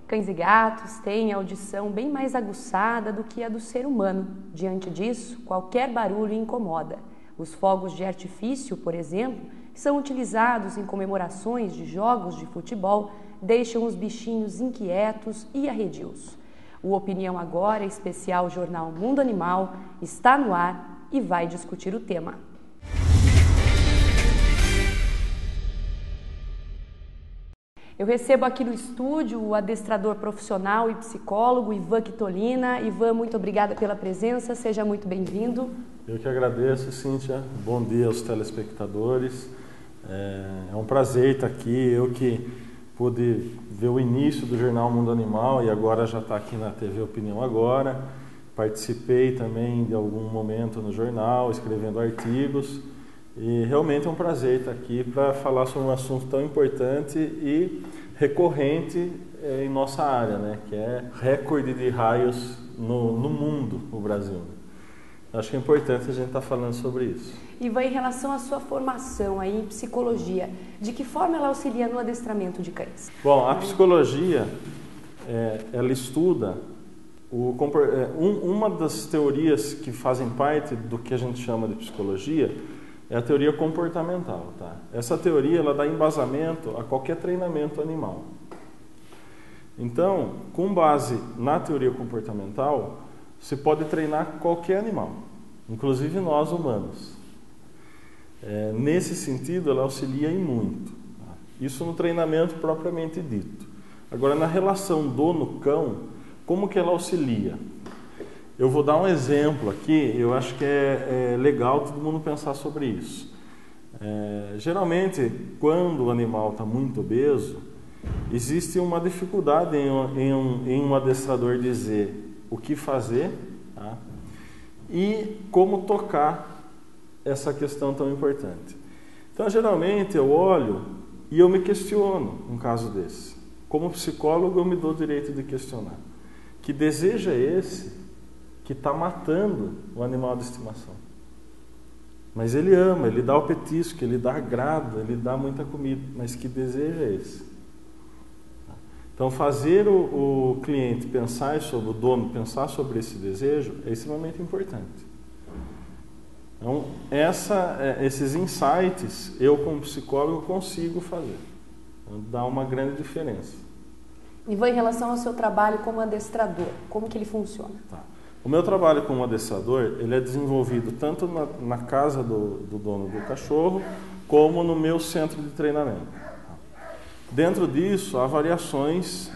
Cães e gatos têm a audição bem mais aguçada do que a do ser humano. Diante disso, qualquer barulho incomoda. Os fogos de artifício, por exemplo, que são utilizados em comemorações de jogos de futebol, deixam os bichinhos inquietos e arredios. O Opinião Agora, especial Jornal Mundo Animal, está no ar e vai discutir o tema. Eu recebo aqui no estúdio o adestrador profissional e psicólogo Ivan Quitolina. Ivan, muito obrigada pela presença, seja muito bem-vindo. Eu que agradeço, Cíntia. Bom dia aos telespectadores. É um prazer estar aqui. Eu que pude ver o início do Jornal Mundo Animal e agora já está aqui na TV Opinião Agora. Participei também de algum momento no jornal, escrevendo artigos. E realmente é um prazer estar aqui para falar sobre um assunto tão importante e recorrente em nossa área, né? Que é recorde de raios no mundo, o Brasil. Acho que é importante a gente estar falando sobre isso. Ivan, em relação à sua formação aí em psicologia, de que forma ela auxilia no adestramento de cães? Bom, a psicologia, ela estuda uma das teorias que fazem parte do que a gente chama de psicologia é a teoria comportamental, tá? Essa teoria ela dá embasamento a qualquer treinamento animal. Então, com base na teoria comportamental, você pode treinar qualquer animal, inclusive nós humanos. Nesse sentido, ela auxilia em muito. Tá? Isso no treinamento propriamente dito. Agora, na relação dono-cão, como que ela auxilia? Eu vou dar um exemplo aqui, eu acho que é legal todo mundo pensar sobre isso. Geralmente, quando o animal está muito obeso, existe uma dificuldade em um adestrador dizer o que fazer, tá? E como tocar essa questão tão importante. Então, geralmente, eu olho e eu me questiono um caso desse. Como psicólogo, eu me dou o direito de questionar. Que desejo é esse que está matando o animal de estimação? Mas ele ama, ele dá o petisco, ele dá agrado, ele dá muita comida. Mas que desejo é esse? Então, fazer o cliente pensar sobre o dono, pensar sobre esse desejo é extremamente importante. Então, esses insights, eu como psicólogo consigo fazer. Então, dá uma grande diferença. Ivan, em relação ao seu trabalho como adestrador, como que ele funciona? Tá. O meu trabalho como adestrador, ele é desenvolvido tanto na casa do dono do cachorro, como no meu centro de treinamento. Dentro disso, há variações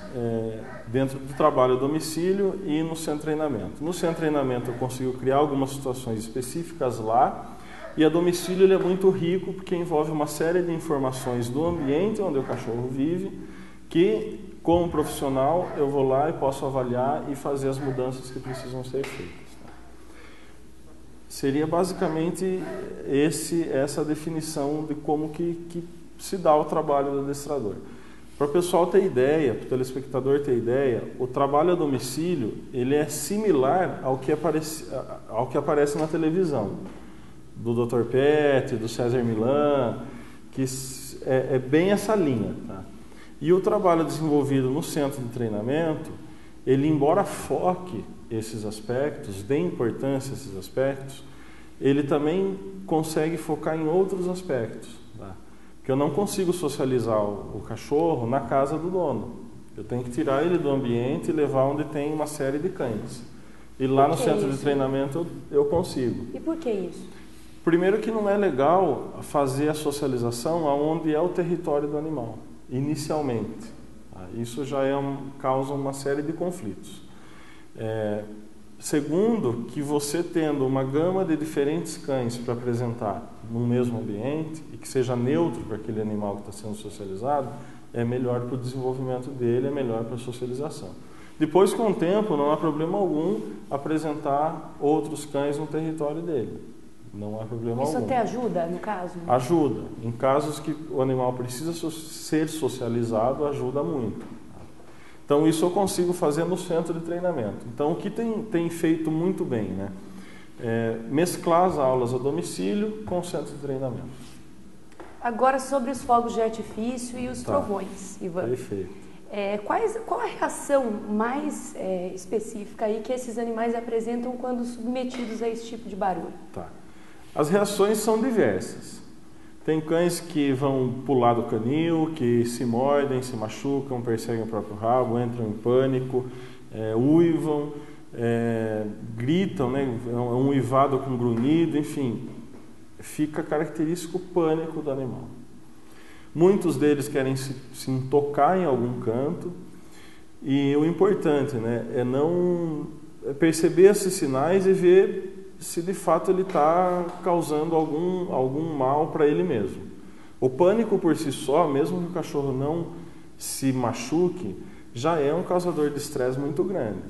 dentro do trabalho a domicílio e no centro de treinamento. No centro de treinamento eu consigo criar algumas situações específicas lá, e a domicílio ele é muito rico porque envolve uma série de informações do ambiente onde o cachorro vive, que como profissional eu vou lá e posso avaliar e fazer as mudanças que precisam ser feitas. Seria basicamente essa definição de como que se dá o trabalho do adestrador. Para o pessoal ter ideia, para o telespectador ter ideia, o trabalho a domicílio ele é similar ao que aparece na televisão, do Dr. Pet, do César Millan, que é bem essa linha. Tá? E o trabalho desenvolvido no centro de treinamento, ele embora foque esses aspectos, dê importância a esses aspectos, ele também consegue focar em outros aspectos. Tá? Porque eu não consigo socializar o cachorro na casa do dono. Eu tenho que tirar ele do ambiente e levar onde tem uma série de cães. E lá no centro de treinamento eu consigo. E por que isso? Primeiro que não é legal fazer a socialização onde é o território do animal, inicialmente. Isso já causa uma série de conflitos. Segundo, que você tendo uma gama de diferentes cães para apresentar no mesmo ambiente e que seja neutro para aquele animal que está sendo socializado, é melhor para o desenvolvimento dele, é melhor para a socialização. Depois, com o tempo, não há problema algum apresentar outros cães no território dele. Não há problema algum. Isso até ajuda, no caso? Ajuda. Em casos que o animal precisa ser socializado, ajuda muito. Então, isso eu consigo fazer no centro de treinamento. Então, o que tem feito muito bem, né? Mesclar as aulas a domicílio com o centro de treinamento. Agora, sobre os fogos de artifício e os trovões, Ivan. Perfeito. Qual a reação mais específica aí que esses animais apresentam quando submetidos a esse tipo de barulho? Tá. As reações são diversas. Tem cães que vão pular do canil, que se mordem, se machucam, perseguem o próprio rabo, entram em pânico, uivam, gritam, né? É um uivado com grunhido, enfim, fica característico o pânico do animal. Muitos deles querem se intocar em algum canto, e o importante, né, é perceber esses sinais e ver se de fato ele está causando algum mal para ele mesmo. O pânico por si só, mesmo que o cachorro não se machuque, já é um causador de estresse muito grande.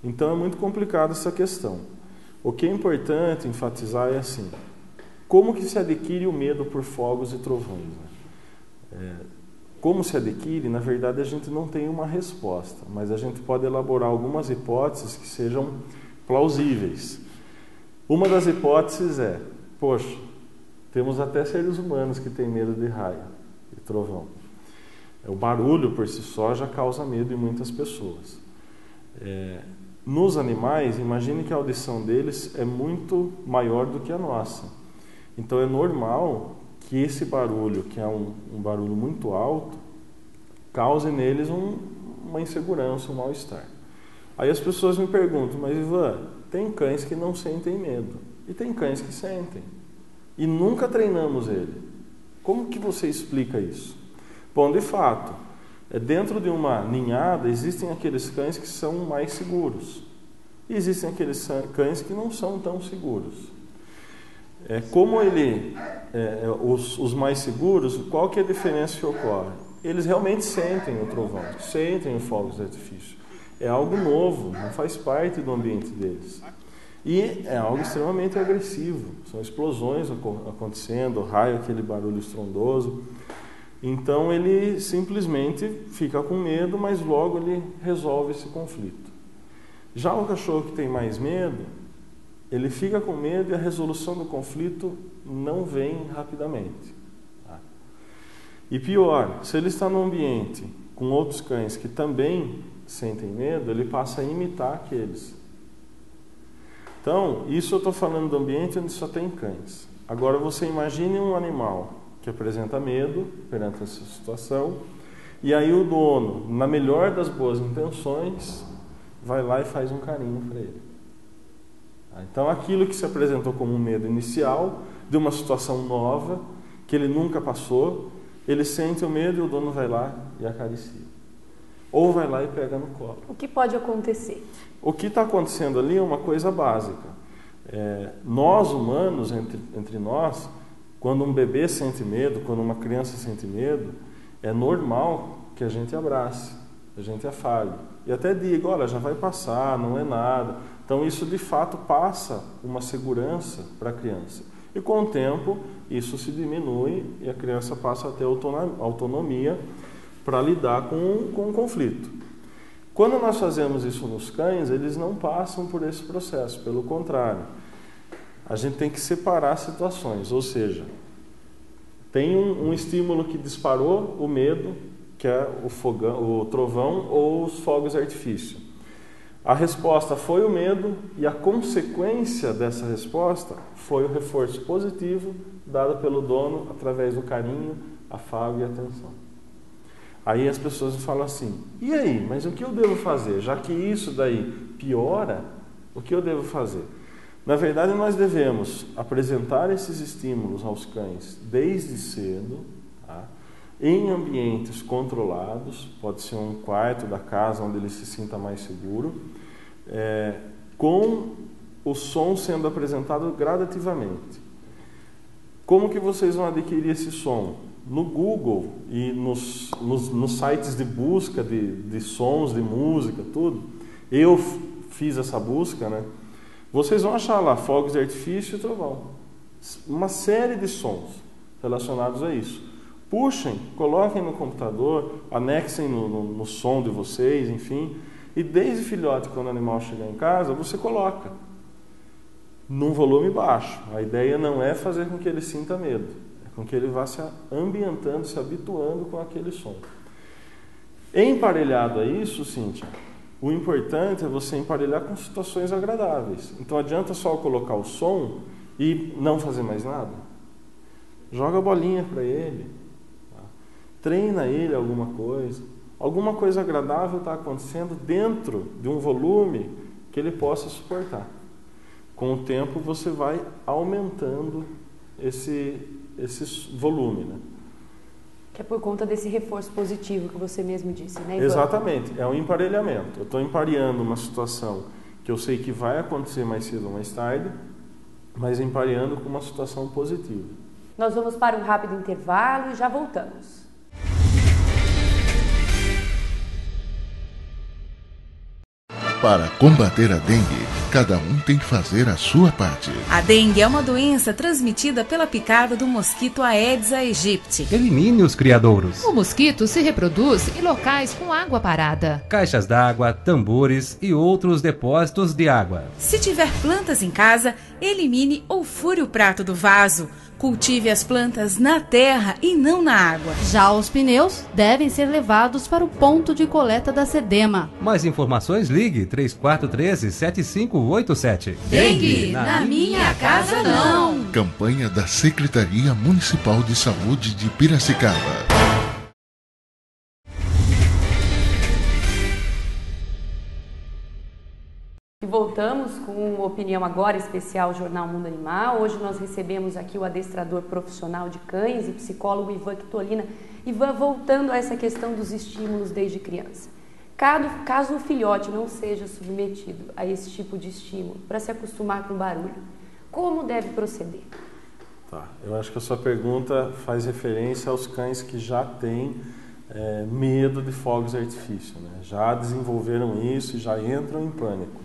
Então é muito complicada essa questão. O que é importante enfatizar é assim: como que se adquire o medo por fogos e trovões? Como se adquire? Na verdade, a gente não tem uma resposta, mas a gente pode elaborar algumas hipóteses que sejam plausíveis. Uma das hipóteses é: poxa, temos até seres humanos que têm medo de raio e trovão. O barulho por si só já causa medo em muitas pessoas. Nos animais, imagine que a audição deles é muito maior do que a nossa. Então é normal que esse barulho, que é um barulho muito alto, cause neles uma insegurança, um mal-estar. Aí as pessoas me perguntam: mas Ivan, tem cães que não sentem medo e tem cães que sentem e nunca treinamos ele. Como que você explica isso? Bom, de fato, dentro de uma ninhada existem aqueles cães que são mais seguros e existem aqueles cães que não são tão seguros. Os mais seguros, qual que é a diferença que ocorre? Eles realmente sentem o trovão, sentem os fogos de artifício. É algo novo, não faz parte do ambiente deles. E é algo extremamente agressivo. São explosões acontecendo, raio, aquele barulho estrondoso. Então ele simplesmente fica com medo, mas logo ele resolve esse conflito. Já o cachorro que tem mais medo, ele fica com medo e a resolução do conflito não vem rapidamente. E pior, se ele está num ambiente com outros cães que também sentem medo, ele passa a imitar aqueles. Então, isso eu estou falando do ambiente onde só tem cães. Agora você imagine um animal que apresenta medo perante essa situação, e aí o dono, na melhor das boas intenções, vai lá e faz um carinho para ele. Então aquilo que se apresentou como um medo inicial, de uma situação nova, que ele nunca passou, ele sente o medo e o dono vai lá e acaricia. Ou vai lá e pega no colo. O que pode acontecer? O que está acontecendo ali é uma coisa básica. Nós humanos, entre nós, quando um bebê sente medo, quando uma criança sente medo, é normal que a gente abrace, a gente afague. E até diga: olha, já vai passar, não é nada. Então isso de fato passa uma segurança para a criança. E com o tempo isso se diminui e a criança passa a ter autonomia para lidar com o conflito. Quando nós fazemos isso nos cães, eles não passam por esse processo, pelo contrário. A gente tem que separar situações, ou seja, tem um estímulo que disparou o medo, que é o trovão ou os fogos de artifício. A resposta foi o medo e a consequência dessa resposta foi o reforço positivo dado pelo dono através do carinho, afago e atenção. Aí as pessoas falam assim: e aí, mas o que eu devo fazer? Já que isso daí piora, o que eu devo fazer? Na verdade, nós devemos apresentar esses estímulos aos cães desde cedo, tá? Em ambientes controlados, pode ser um quarto da casa onde ele se sinta mais seguro, com o som sendo apresentado gradativamente. Como que vocês vão adquirir esse som? No Google e nos sites de busca de sons, de música, tudo. Eu fiz essa busca, né? Vocês vão achar lá fogos de artifício e trovão. Uma série de sons relacionados a isso. Puxem, coloquem no computador, anexem no som de vocês, enfim. E desde filhote, quando o animal chegar em casa, você coloca num volume baixo. A ideia não é fazer com que ele sinta medo, é com que ele vá se ambientando, se habituando com aquele som. Emparelhado a isso, Cíntia, o importante é você emparelhar com situações agradáveis. Então adianta só colocar o som e não fazer mais nada. Joga a bolinha para ele, tá? Treina ele alguma coisa agradável está acontecendo dentro de um volume que ele possa suportar. Com o tempo você vai aumentando esse volume, né? Que é por conta desse reforço positivo que você mesmo disse, né, Ivan? Exatamente, é um emparelhamento. Eu estou empareando uma situação que eu sei que vai acontecer mais cedo ou mais tarde, mas empareando com uma situação positiva. Nós vamos para um rápido intervalo e já voltamos. Para combater a dengue, cada um tem que fazer a sua parte. A dengue é uma doença transmitida pela picada do mosquito Aedes aegypti. Elimine os criadouros. O mosquito se reproduz em locais com água parada. Caixas d'água, tambores e outros depósitos de água. Se tiver plantas em casa, elimine ou fure o prato do vaso. Cultive as plantas na terra e não na água. Já os pneus devem ser levados para o ponto de coleta da SEDEMA. Mais informações, ligue 3413-7587. Dengue, na minha casa não! Campanha da Secretaria Municipal de Saúde de Piracicaba. E voltamos com Opinião Agora, especial Jornal Mundo Animal. Hoje nós recebemos aqui o adestrador profissional de cães e psicólogo Ivan Quitolina. Ivan, voltando a essa questão dos estímulos desde criança. Caso o filhote não seja submetido a esse tipo de estímulo para se acostumar com o barulho, como deve proceder? Tá, eu acho que a sua pergunta faz referência aos cães que já têm medo de fogos de artifício, né? Já desenvolveram isso e já entram em pânico.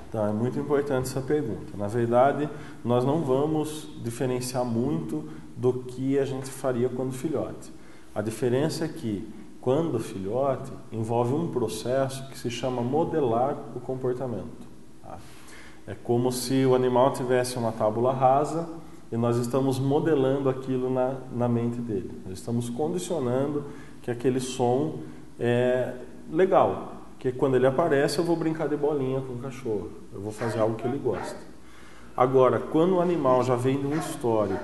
Então, é muito importante essa pergunta. Na verdade, nós não vamos diferenciar muito do que a gente faria quando filhote. A diferença é que, quando filhote, envolve um processo que se chama modelar o comportamento. Tá? É como se o animal tivesse uma tábula rasa e nós estamos modelando aquilo na mente dele. Nós estamos condicionando que aquele som é legal. Que quando ele aparece eu vou brincar de bolinha com o cachorro, eu vou fazer algo que ele gosta. Agora, quando o animal já vem de um histórico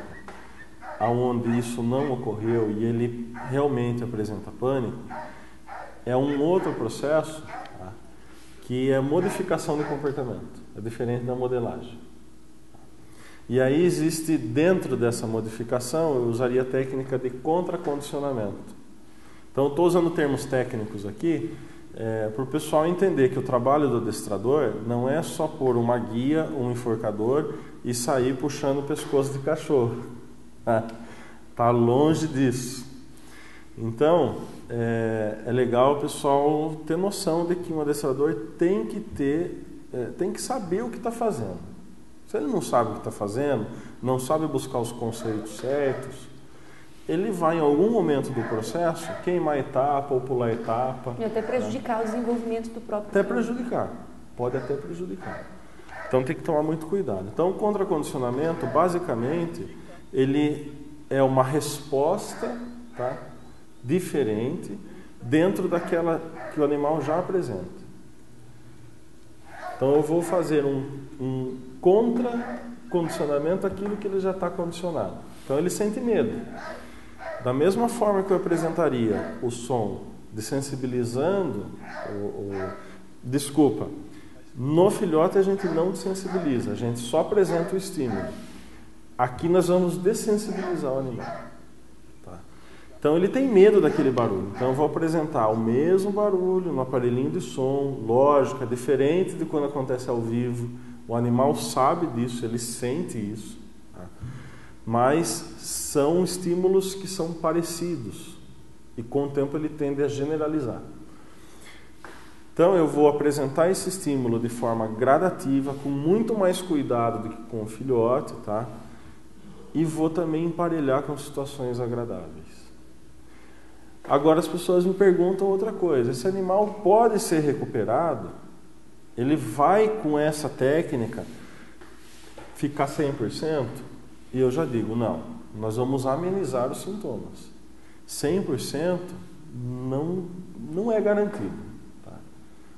onde isso não ocorreu e ele realmente apresenta pânico, é um outro processo, tá? Que é modificação de comportamento, é diferente da modelagem. E aí existe, dentro dessa modificação, eu usaria a técnica de contracondicionamento. Então, estou usando termos técnicos aqui, para o pessoal entender que o trabalho do adestrador não é só pôr uma guia, um enforcador e sair puxando o pescoço de cachorro. Está longe disso. Então, é legal o pessoal ter noção de que um adestrador tem que saber o que está fazendo. Se ele não sabe o que está fazendo, não sabe buscar os conceitos certos, ele vai em algum momento do processo queimar etapa ou pular etapa. E até prejudicar o desenvolvimento do próprio cão. Pode até prejudicar. Então tem que tomar muito cuidado. Então o contracondicionamento, basicamente, ele é uma resposta, tá, diferente dentro daquela que o animal já apresenta. Então eu vou fazer um contracondicionamento àquilo que ele já está condicionado. Então ele sente medo. Da mesma forma que eu apresentaria o som desensibilizando, no filhote a gente não desensibiliza, a gente só apresenta o estímulo. Aqui nós vamos dessensibilizar o animal. Tá? Então ele tem medo daquele barulho, então eu vou apresentar o mesmo barulho no aparelhinho de som, lógico, é diferente de quando acontece ao vivo, o animal sabe disso, ele sente isso. Tá? Mas são estímulos que são parecidos e com o tempo ele tende a generalizar. Então eu vou apresentar esse estímulo de forma gradativa, com muito mais cuidado do que com o filhote, tá? E vou também emparelhar com situações agradáveis. Agora as pessoas me perguntam outra coisa: esse animal pode ser recuperado? Ele vai com essa técnica ficar 100%? E eu já digo, não. Nós vamos amenizar os sintomas. 100% não é garantido, tá?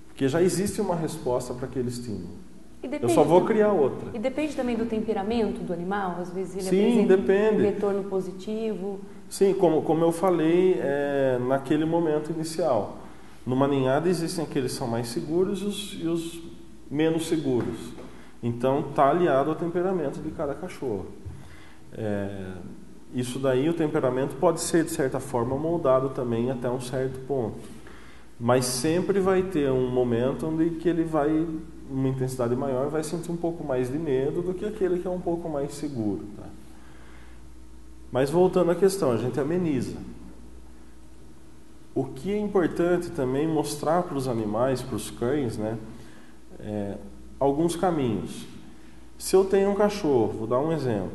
Porque já existe uma resposta para aquele estímulo. Eu só vou criar outra. E depende também do temperamento do animal? Às vezes ele Sim, apresenta um retorno positivo. Sim, como eu falei naquele momento inicial. Numa ninhada existem aqueles que são mais seguros e os menos seguros. Então está aliado ao temperamento de cada cachorro. Isso daí, o temperamento pode ser de certa forma moldado também até um certo ponto. Mas sempre vai ter um momento onde que ele vai, uma intensidade maior, vai sentir um pouco mais de medo do que aquele que é um pouco mais seguro. Tá? Mas voltando à questão, a gente ameniza. O que é importante também mostrar para os animais, para os cães, né, alguns caminhos. Se eu tenho um cachorro, vou dar um exemplo,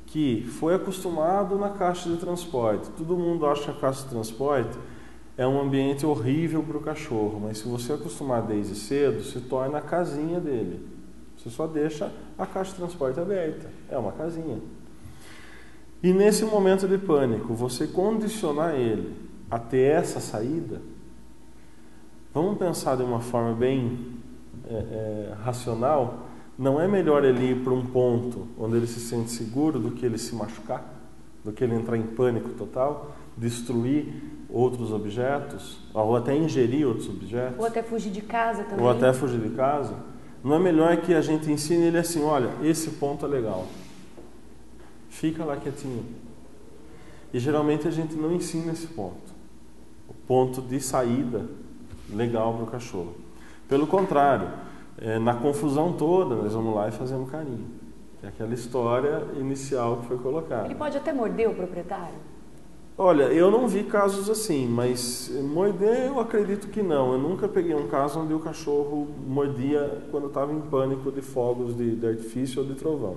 que foi acostumado na caixa de transporte, todo mundo acha que a caixa de transporte é um ambiente horrível para o cachorro, mas se você acostumar desde cedo, se torna a casinha dele. Você só deixa a caixa de transporte aberta, é uma casinha. E nesse momento de pânico, você condicionar ele a ter essa saída, vamos pensar de uma forma bem racional, não é melhor ele ir para um ponto onde ele se sente seguro do que ele se machucar, do que ele entrar em pânico total, destruir outros objetos, ou até ingerir outros objetos. Ou até fugir de casa também. Ou até fugir de casa. Não é melhor que a gente ensine ele assim, olha, esse ponto é legal. Fica lá quietinho. E geralmente a gente não ensina esse ponto. O ponto de saída legal para o cachorro. Pelo contrário, na confusão toda, nós vamos lá e fazemos carinho. É aquela história inicial que foi colocada. Ele pode até morder o proprietário? Olha, eu não vi casos assim, mas morder eu acredito que não. Eu nunca peguei um caso onde o cachorro mordia quando estava em pânico de fogos de artifício ou de trovão.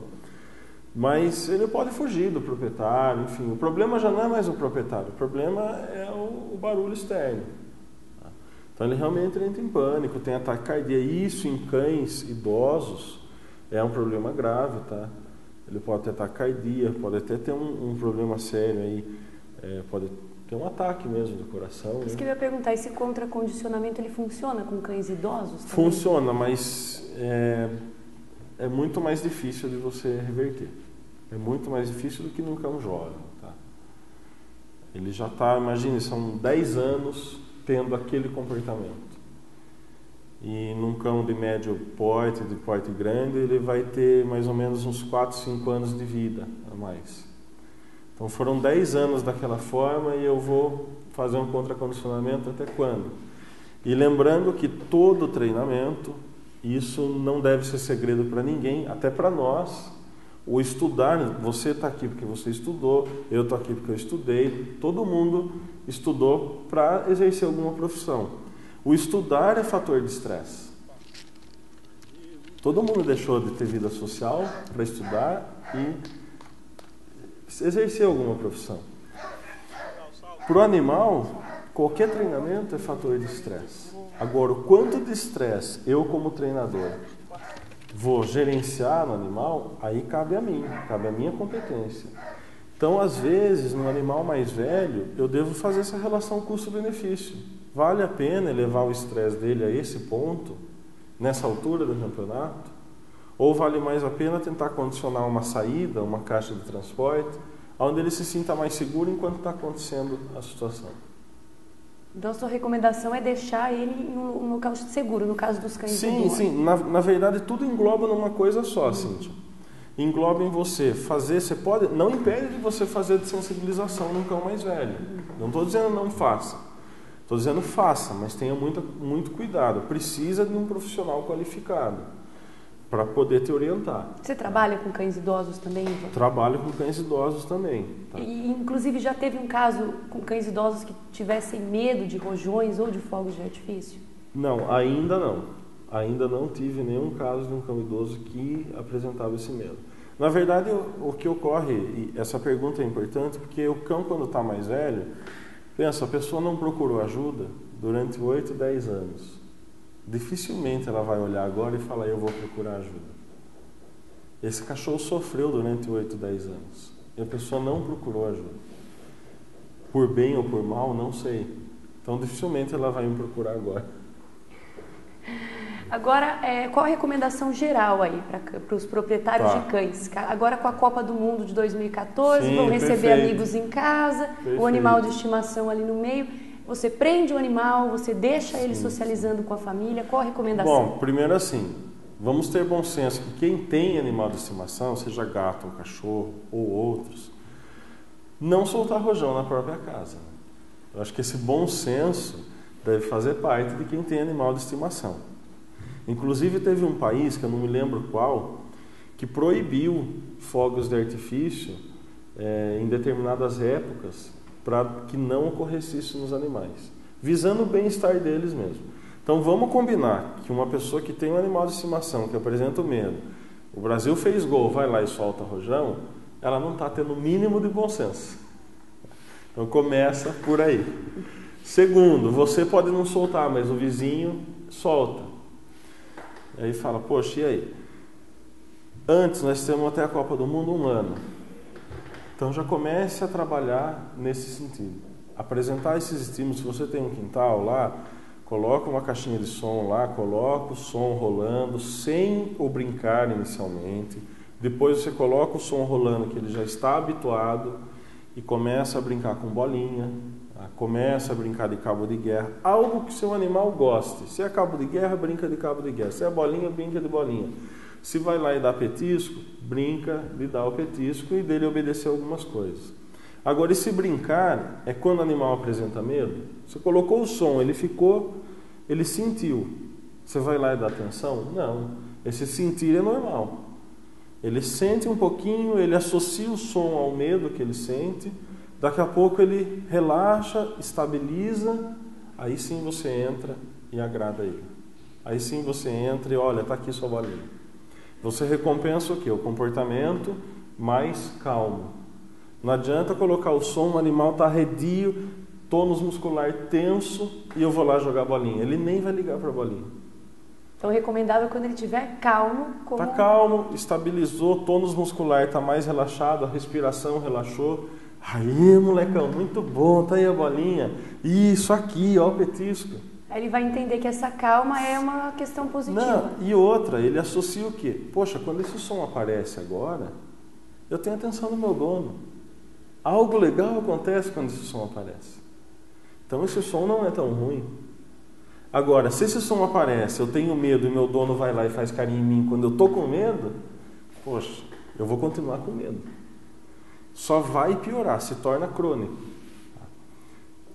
Mas ele pode fugir do proprietário, enfim. O problema já não é mais o proprietário, o problema é o barulho externo. Então ele realmente entra em pânico, tem ataque cardíaco. Isso em cães idosos é um problema grave, tá? Ele pode ter ataque cardíaco, pode até ter um problema sério aí, pode ter um ataque mesmo do coração. Isso que eu ia perguntar, esse contracondicionamento ele funciona com cães idosos também? Funciona, mas é muito mais difícil de você reverter. É muito mais difícil do que num cão jovem, tá? Ele já está, imagine, são 10 anos tendo aquele comportamento. E num cão de médio porte, de porte grande, ele vai ter mais ou menos uns 4, 5 anos de vida a mais. Então foram 10 anos daquela forma e eu vou fazer um contracondicionamento até quando? E lembrando que todo treinamento, isso não deve ser segredo para ninguém, até para nós. O estudar, você está aqui porque você estudou, eu estou aqui porque eu estudei, todo mundo estudou para exercer alguma profissão. O estudar é fator de estresse. Todo mundo deixou de ter vida social para estudar e exercer alguma profissão. Para o animal, qualquer treinamento é fator de estresse. Agora, o quanto de estresse eu, como treinador, vou gerenciar no animal, aí cabe a mim, cabe a minha competência. Então, às vezes, no animal mais velho, eu devo fazer essa relação custo-benefício. Vale a pena elevar o estresse dele a esse ponto, nessa altura do campeonato? Ou vale mais a pena tentar condicionar uma saída, uma caixa de transporte, onde ele se sinta mais seguro enquanto está acontecendo a situação? Então, a sua recomendação é deixar ele em um local seguro, no caso dos cães de dor. Sim. Na verdade, tudo engloba numa coisa só, Cíntia. Engloba em você fazer, você pode, não impede de você fazer de sensibilização num cão mais velho. Não estou dizendo não faça. Estou dizendo faça, mas tenha muito cuidado. Precisa de um profissional qualificado para poder te orientar. Você trabalha com cães idosos também, Ivan? Trabalho com cães idosos também. Tá? E, inclusive, já teve um caso com cães idosos que tivessem medo de rojões ou de fogos de artifício? Não, ainda não. Ainda não tive nenhum caso de um cão idoso que apresentava esse medo. Na verdade, o que ocorre, e essa pergunta é importante, porque o cão, quando está mais velho, pensa, a pessoa não procurou ajuda durante 8, 10 anos. Dificilmente ela vai olhar agora e falar, eu vou procurar ajuda. Esse cachorro sofreu durante 8, 10 anos. E a pessoa não procurou ajuda. Por bem ou por mal, não sei. Então, dificilmente ela vai me procurar agora. Agora, qual a recomendação geral aí para os proprietários de cães? Agora com a Copa do Mundo de 2014, Sim, vão receber amigos em casa, o animal de estimação ali no meio. Você prende o animal, você deixa ele socializando com a família. Qual a recomendação? Bom, primeiro assim, vamos ter bom senso que quem tem animal de estimação, seja gato ou cachorro ou outros, não soltar rojão na própria casa. Eu acho que esse bom senso deve fazer parte de quem tem animal de estimação. Inclusive teve um país, que eu não me lembro qual, que proibiu fogos de artifício em determinadas épocas para que não ocorresse isso nos animais, visando o bem-estar deles mesmo. Então vamos combinar que uma pessoa que tem um animal de estimação, que apresenta o medo, o Brasil fez gol, vai lá e solta rojão, ela não está tendo o mínimo de bom senso. Então começa por aí. Segundo, você pode não soltar, mas o vizinho solta. E aí fala, poxa, e aí? Antes nós temos até a Copa do Mundo 1 ano. Então já comece a trabalhar nesse sentido. Apresentar esses estímulos. Se você tem um quintal lá, coloca uma caixinha de som lá, coloca o som rolando, sem o brincar inicialmente. Depois você coloca o som rolando, que ele já está habituado, e começa a brincar com bolinha, começa a brincar de cabo de guerra, algo que seu animal goste. Se é cabo de guerra, brinca de cabo de guerra. Se é bolinha, brinca de bolinha. Se vai lá e dá petisco, brinca de dar o petisco e dele obedecer algumas coisas. Agora, esse brincar é quando o animal apresenta medo. Você colocou o som, ele ficou, ele sentiu. Você vai lá e dá atenção? Não. Esse sentir é normal. Ele sente um pouquinho, ele associa o som ao medo que ele sente. Daqui a pouco ele relaxa, estabiliza, aí sim você entra e agrada ele. Aí sim você entra e olha, está aqui sua bolinha. Você recompensa o quê? O comportamento mais calmo. Não adianta colocar o som, o animal está arredio, tônus muscular tenso e eu vou lá jogar bolinha. Ele nem vai ligar para a bolinha. Então, recomendável quando ele estiver calmo. Está calmo, estabilizou, tônus muscular está mais relaxado, a respiração relaxou. Aí, molecão, muito bom, tá aí a bolinha. Isso aqui, ó, o petisco. Aí ele vai entender que essa calma é uma questão positiva. Não, e outra, ele associa o quê? Poxa, quando esse som aparece agora, eu tenho atenção do meu dono. Algo legal acontece quando esse som aparece. Então esse som não é tão ruim. Agora, se esse som aparece, eu tenho medo e meu dono vai lá e faz carinho em mim quando eu tô com medo, poxa, eu vou continuar com medo. Só vai piorar, se torna crônico.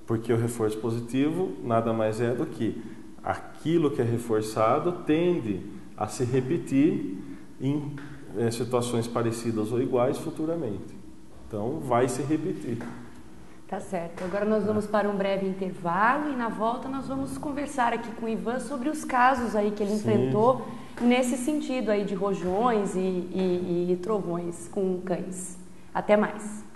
Porque o reforço positivo nada mais é do que aquilo que é reforçado tende a se repetir em situações parecidas ou iguais futuramente. Então, vai se repetir. Tá certo. Agora nós vamos para um breve intervalo e na volta nós vamos conversar aqui com o Ivan sobre os casos aí que ele enfrentou nesse sentido aí de rojões e trovões com cães. Até mais.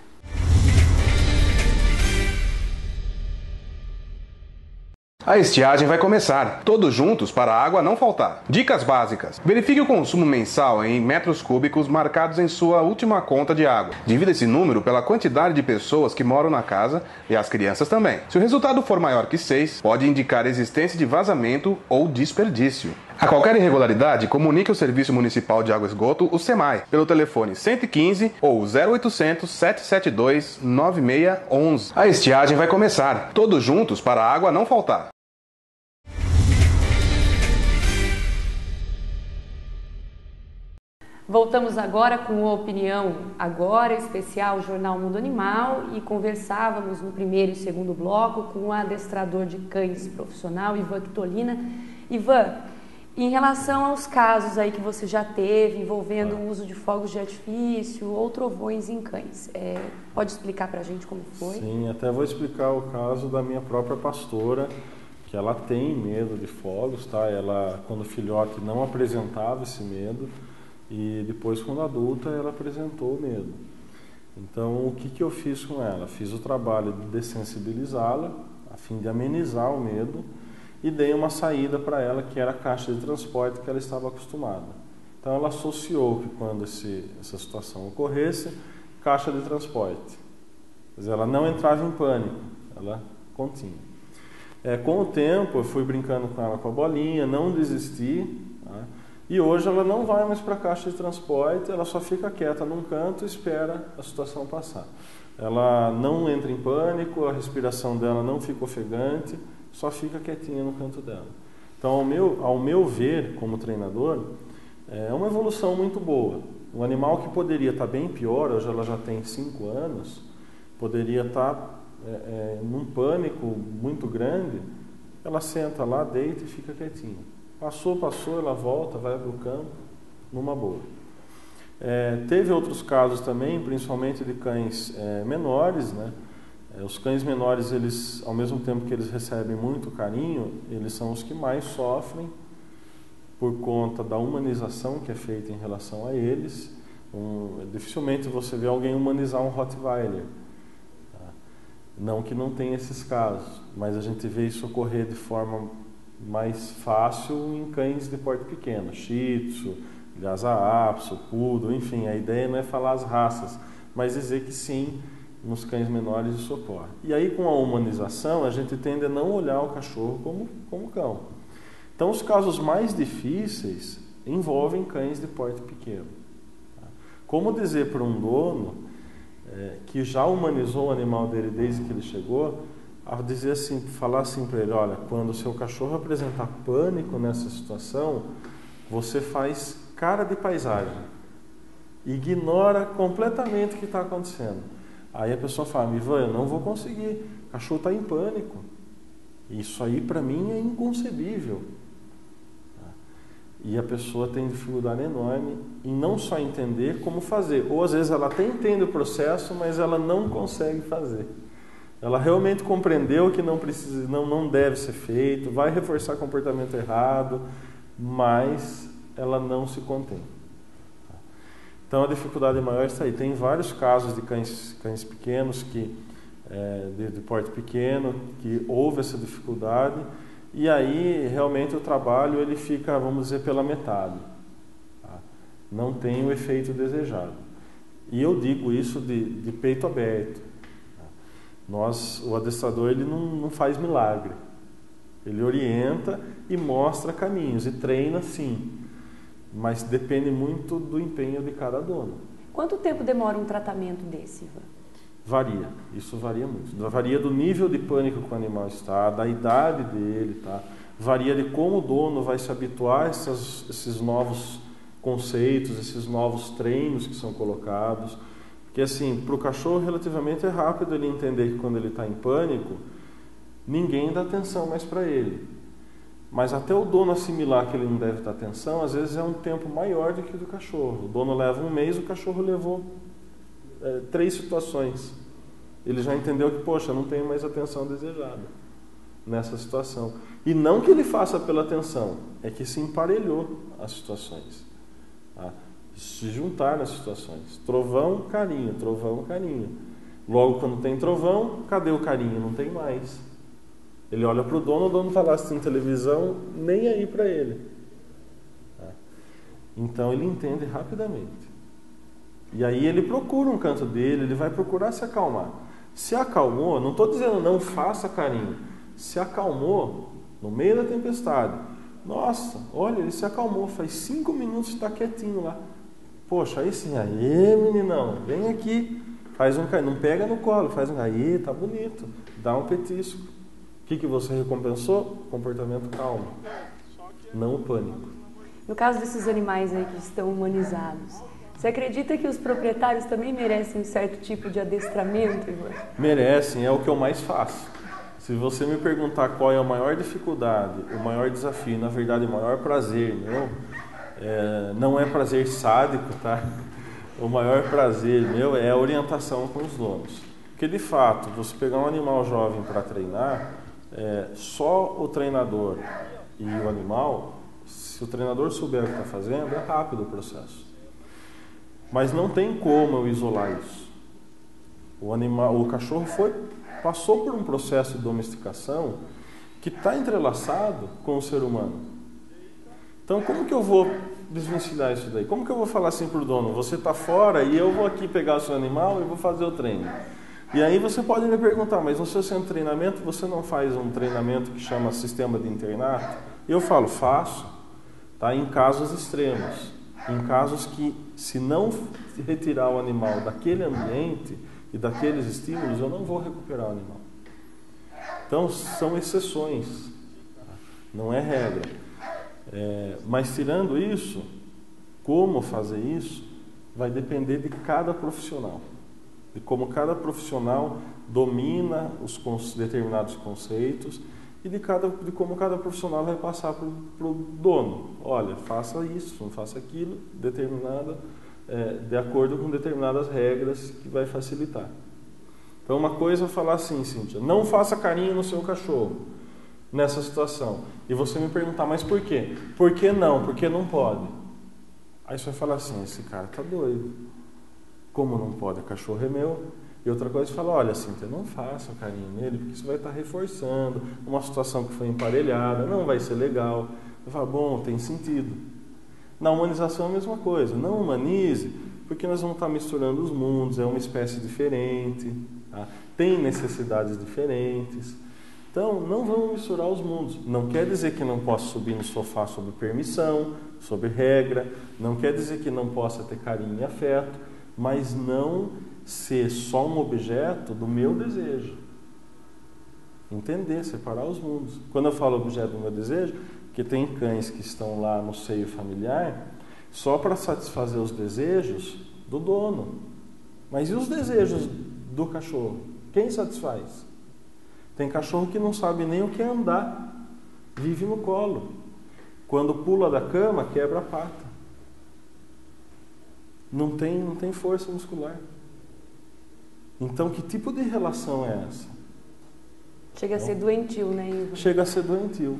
A estiagem vai começar, todos juntos para a água não faltar. Dicas básicas. Verifique o consumo mensal em metros cúbicos marcados em sua última conta de água. Divida esse número pela quantidade de pessoas que moram na casa e as crianças também. Se o resultado for maior que 6, pode indicar existência de vazamento ou desperdício. A qualquer irregularidade, comunique ao Serviço Municipal de Água e Esgoto, o SEMAI, pelo telefone 115 ou 0800 772 9611. A estiagem vai começar, todos juntos para a água não faltar. Voltamos agora com a opinião agora especial Jornal Mundo Animal e conversávamos no primeiro e segundo bloco com o adestrador de cães profissional Ivan Quitolina. Ivan, em relação aos casos aí que você já teve envolvendo o uso de fogos de artifício ou trovões em cães, pode explicar pra gente como foi? Sim, até vou explicar o caso da minha própria pastora, que ela tem medo de fogos, tá? Ela, quando filhote, não apresentava esse medo. E depois, quando adulta, ela apresentou o medo. Então, o que eu fiz com ela? Fiz o trabalho de dessensibilizá-la, a fim de amenizar o medo, e dei uma saída para ela, que era a caixa de transporte que ela estava acostumada. Então, ela associou que quando essa situação ocorresse, caixa de transporte. Quer dizer, ela não entrava em pânico, ela continha. Com o tempo, eu fui brincando com ela com a bolinha, não desisti, tá? E hoje ela não vai mais para a caixa de transporte, ela só fica quieta num canto e espera a situação passar. Ela não entra em pânico, a respiração dela não fica ofegante, só fica quietinha no canto dela. Então, ao meu ver, como treinador, é uma evolução muito boa. Um animal que poderia estar bem pior, hoje ela já tem 5 anos, poderia estar num pânico muito grande, ela senta lá, deita e fica quietinha. Passou, ela volta, vai para o campo, numa boa. Teve outros casos também, principalmente de cães menores, né? Os cães menores, eles, ao mesmo tempo que eles recebem muito carinho, eles são os que mais sofrem por conta da humanização que é feita em relação a eles. Dificilmente você vê alguém humanizar um Rottweiler. Não que não tenha esses casos, mas a gente vê isso ocorrer de forma mais fácil em cães de porte pequeno, Shih Tzu, Lhasa Apso, Poodle, enfim, a ideia não é falar as raças, mas dizer que sim, nos cães menores isso ocorre. E aí com a humanização a gente tende a não olhar o cachorro como cão. Então os casos mais difíceis envolvem cães de porte pequeno. Como dizer para um dono que já humanizou o animal dele desde que ele chegou, a dizer assim, falar assim para ele, olha, quando o seu cachorro apresentar pânico nessa situação, você faz cara de paisagem, ignora completamente o que está acontecendo. Aí a pessoa fala, Ivan, eu não vou conseguir, o cachorro está em pânico. Isso aí para mim é inconcebível. E a pessoa tem dificuldade enorme em não só entender como fazer. Ou às vezes ela até entende o processo, mas ela não consegue fazer. Ela realmente compreendeu que não deve ser feito, vai reforçar comportamento errado, mas ela não se contém. Então a dificuldade maior está aí. Tem vários casos de cães pequenos, de porte pequeno, que houve essa dificuldade. E aí, realmente, o trabalho ele fica, vamos dizer, pela metade. Tá? Não tem o efeito desejado. E eu digo isso de peito aberto. Tá? O adestrador ele não faz milagre. Ele orienta e mostra caminhos, e treina sim. Mas depende muito do empenho de cada dono. Quanto tempo demora um tratamento desse, Ivan? Varia, isso varia muito. Varia do nível de pânico que o animal está, da idade dele, tá? Varia de como o dono vai se habituar a esses novos conceitos, esses novos treinos que são colocados. Porque assim, para o cachorro relativamente é rápido ele entender que quando ele está em pânico, ninguém dá atenção mais para ele. Mas até o dono assimilar que ele não deve dar atenção, às vezes é um tempo maior do que o do cachorro. O dono leva 1 mês, o cachorro levou 3 situações. Ele já entendeu que, poxa, não tenho mais atenção desejada nessa situação. E não que ele faça pela atenção, é que se emparelhou as situações. Tá? Se juntar nas situações. Trovão, carinho, trovão, carinho. Logo, quando tem trovão, cadê o carinho? Não tem mais. Ele olha para o dono está lá assistindo televisão, nem aí para ele. Tá? Então ele entende rapidamente. E aí ele procura um canto dele, ele vai procurar se acalmar. Se acalmou, não estou dizendo não faça carinho. Se acalmou no meio da tempestade. Nossa, olha, ele se acalmou, faz 5 minutos que está quietinho lá. Poxa, aí sim, aí meninão, vem aqui, faz um carinho, não pega no colo, faz um aí, tá bonito, dá um petisco. O que você recompensou? Comportamento calmo, não o pânico. No caso desses animais aí que estão humanizados, você acredita que os proprietários também merecem um certo tipo de adestramento, Ivan? Merecem, é o que eu mais faço. Se você me perguntar qual é a maior dificuldade, o maior desafio, na verdade o maior prazer, não é prazer sádico, tá? O maior prazer meu é a orientação com os donos. Porque de fato, você pegar um animal jovem para treinar, só o treinador e o animal, se o treinador souber o que está fazendo, é rápido o processo. Mas não tem como eu isolar isso. O cachorro passou por um processo de domesticação que está entrelaçado com o ser humano. Então, como que eu vou desvencilhar isso daí? Como que eu vou falar assim para o dono? Você está fora e eu vou aqui pegar o seu animal e vou fazer o treino. E aí você pode me perguntar, mas no seu centro de treinamento você não faz um treinamento que chama sistema de internato? Eu falo, faço, tá? Em casos extremos, em casos que se não retirar o animal daquele ambiente e daqueles estímulos, eu não vou recuperar o animal. Então são exceções, não é regra. Mas tirando isso, como fazer isso vai depender de cada profissional. De como cada profissional domina os determinados conceitos e de como cada profissional vai passar para o dono. Olha, faça isso, não faça aquilo, de acordo com determinadas regras que vai facilitar. Então uma coisa é falar assim, Cíntia, não faça carinho no seu cachorro nessa situação. E você me perguntar, mas por quê? Por que não? Por que não pode? Aí você vai falar assim, esse cara está doido. Como não pode? O cachorro é meu. E outra coisa, você fala, olha, Cíntia, não faça carinho nele, porque isso vai estar reforçando uma situação que foi emparelhada, não vai ser legal. Eu falo, bom, tem sentido. Na humanização é a mesma coisa. Não humanize, porque nós vamos estar misturando os mundos, é uma espécie diferente, tá? Tem necessidades diferentes. Então, não vamos misturar os mundos. Não quer dizer que não possa subir no sofá sob permissão, sob regra, não quer dizer que não possa ter carinho e afeto, mas não ser só um objeto do meu desejo. Entender, separar os mundos. Quando eu falo objeto do meu desejo, porque tem cães que estão lá no seio familiar só para satisfazer os desejos do dono. Mas e os desejos do cachorro? Quem satisfaz? Tem cachorro que não sabe nem o que é andar, vive no colo. Quando pula da cama, quebra a pata. Não tem força muscular. Então, que tipo de relação é essa? Chega a ser doentio, né, Ivo? Chega a ser doentio.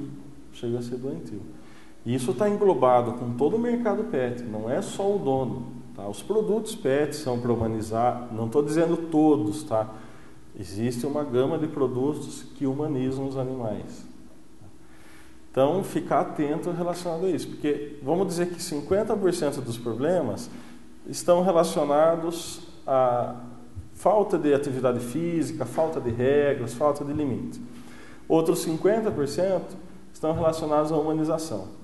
E isso está englobado com todo o mercado pet, não é só o dono. Tá? Os produtos pet são para humanizar, não estou dizendo todos, tá? Existe uma gama de produtos que humanizam os animais. Então, ficar atento relacionado a isso, porque vamos dizer que 50% dos problemas estão relacionados a falta de atividade física, falta de regras, falta de limites. Outros 50% estão relacionados à humanização.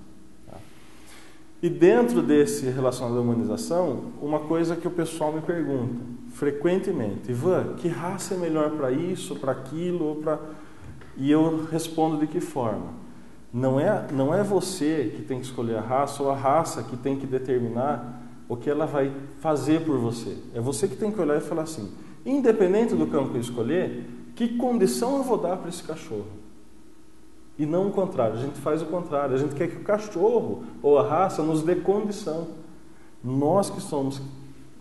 E dentro desse relacionado à humanização, uma coisa que o pessoal me pergunta frequentemente, Ivan, que raça é melhor para isso, para aquilo, E eu respondo de que forma? Não é você que tem que escolher a raça ou a raça que tem que determinar o que ela vai fazer por você. É você que tem que olhar e falar assim, independente do cão que eu escolher, que condição eu vou dar para esse cachorro? E não o contrário, a gente faz o contrário. A gente quer que o cachorro ou a raça nos dê condição. Nós que somos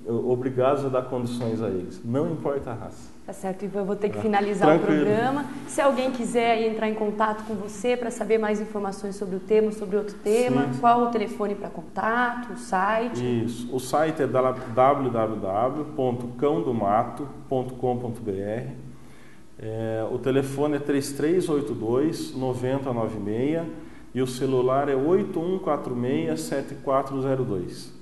obrigados a dar condições a eles, não importa a raça. Tá certo, Ivan, eu vou ter que finalizar o programa. Se alguém quiser entrar em contato com você para saber mais informações sobre o tema, sobre outro tema, sim. Qual o telefone para contato, o site? Isso, o site é www.cãodomato.com.br. O telefone é 3382-9096 e o celular é 8146-7402.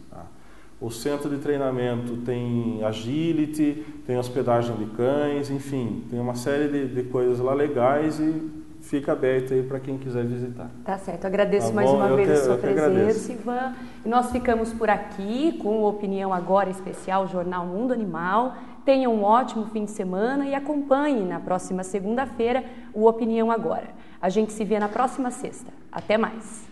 O centro de treinamento tem agility, tem hospedagem de cães, enfim, tem uma série de coisas lá legais e fica aberto aí para quem quiser visitar. Tá certo, agradeço mais uma vez a sua presença, Ivan. E nós ficamos por aqui com o Opinião Agora especial Jornal Mundo Animal. Tenham um ótimo fim de semana e acompanhe na próxima segunda-feira o Opinião Agora. A gente se vê na próxima sexta. Até mais!